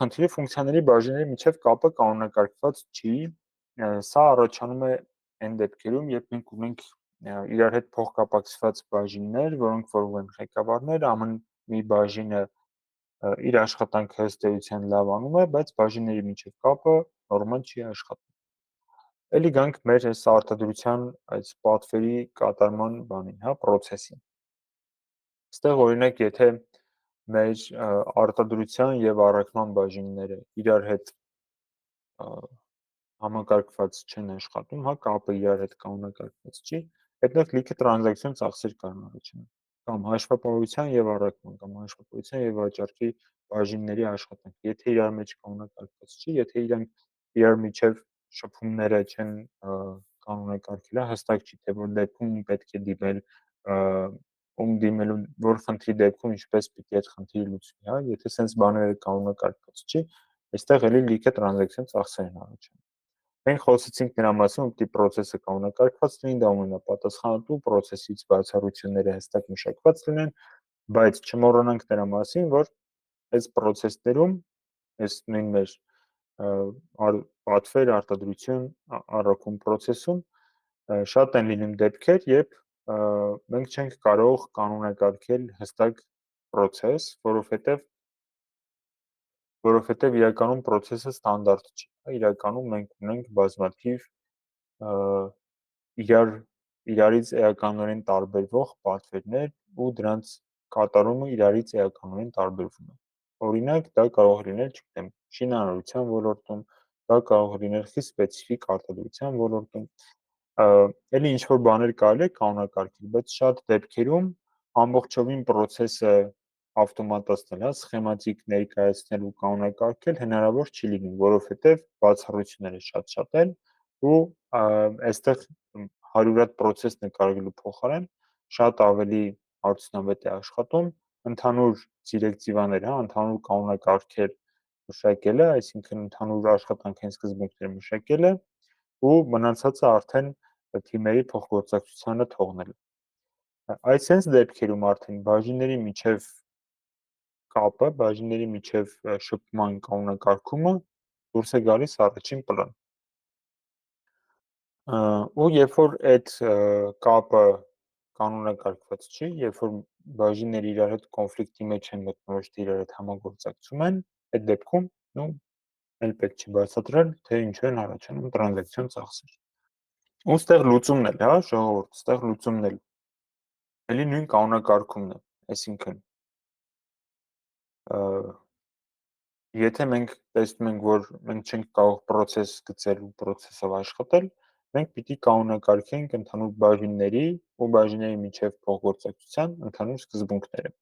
Խնդիրը ֆունկցիաների բաժինների միջև կապը կանոնակարգված չի, սա առաջանում է այն դեպքերում, երբ մենք ունենք իրար հետ փոխկապակցված բաժիններ, որոնք որով են ղեկավարներ, ամեն մի բաժինը իր աշխատանքը ըստ էության լավ անում է, բայց բաժինների միջև կապը նորմալ չի աշխատում։ Էլի գանք մեր այս արտադրության այս պատվերի կատարման բանին, հա, process-ին։ Այստեղ օրինակ, եթե մեր արտադրության եւ առաքման բաժինները իրար հետ համակարգված չեն աշխատում, հա, կապը իրար հետ կանոնակարգված չի, այդտեղ լիքը տրանզակցիոն ծախսեր կարող առաջանալ, կամ հաշվապահության եւ առաքման, կամ հաշվապահության եւ վաճառքի բաժինների աշխատանք, եթե իրար մեջ կանոնակարգված չի, եթե իրանք իրար միջև շփումները չեն կանոնակարգել, հստակ չի, թե որ դեպքում պետք է դիմել ում դիմելու որ խնդրի դեպքում ինչպես պիտի այդ խնդիրը լուծվի, հա, եթե sense բաները կանոնակարգված չի, այստեղ էլի լիքը տրանզակցիոն ծախսեր են առաջանում։ Մենք խոսեցինք նրա մասին, որ պիտի process-ը կանոնակարգված լինի, դա ամենապատասխանատու process-ից բացառությունները հստակ մշակված լինեն, բայց չմոռանանք նրա մասին, որ այս process-ներում, այս նույն մեր պատվեր, արտադրություն, առաքում process-ում շատ են լինում դեպքեր, երբ մենք չենք կարող կանոնակարգել հստակ process, որովհետև իրականում process-ը ստանդարտ չի, իրականում մենք ունենք բազմաթիվ իրարից էականորեն տարբերվող պատվերներ ու դրանց կատարումը իրարից էականորեն տարբերվում է։ Օրինակ, դա կարող է լինել, չգիտեմ, շինարարության ոլորտում, դա կարող է լինել խիստ սպეციფიկ արտադրության ոլորտում, էլի ինչ որ բաներ կարելի է կանոնակարգել, բայց շատ դեպքերում ամբողջովին process-ը ավտոմատացնել, հա, սխեմատիկ ներկայացնել ու կանոնակարգել հնարավոր չի լինում, որովհետև բացառությունները շատ են ու այստեղ 100-րդ process նկարելու փոխարեն շատ ավելի արդյունավետ է աշխատում ընդհանուր դիրեկտիվաներ, հա, ընդհանուր կանոնակարգեր մշակելը, այսինքն ընդհանուր աշխատանքային սկզբունքներ մշակելը ու մնացածը արդեն թիմերի փոխգործակցությանը թողնելը։ Այդ sense դեպքերում արդեն բաժինների միջև կապը, բաժինների միջև շփման կանոնակարգումը դուրս է գալիս առաջին պլան։ Ու երբ որ այդ կապը կանոնակարգված չի, երբ որ բաժինները իրար հետ կոնֆլիկտի մեջ են մտնում, ոչ թե իրար հետ համագործակցում են, այդ դեպքում, նու էլ պետք չի բացատրել, թե ինչու են առաջանում տրանզակցիոն ծախսեր։ Ու ստեղ լուծումն էլ, հա, ժողովուրդ, ստեղ լուծումն էլ էլի նույն կանոնակարգումն է, այսինքն եթե մենք տեսնում ենք, որ մենք չենք կարող process գծել ու process-ով աշխատել, մենք պիտի կանոնակարգենք ընդհանուր բաժինների ու բաժինների միջև փոխգործակցության ընդհանուր սկզբունքները։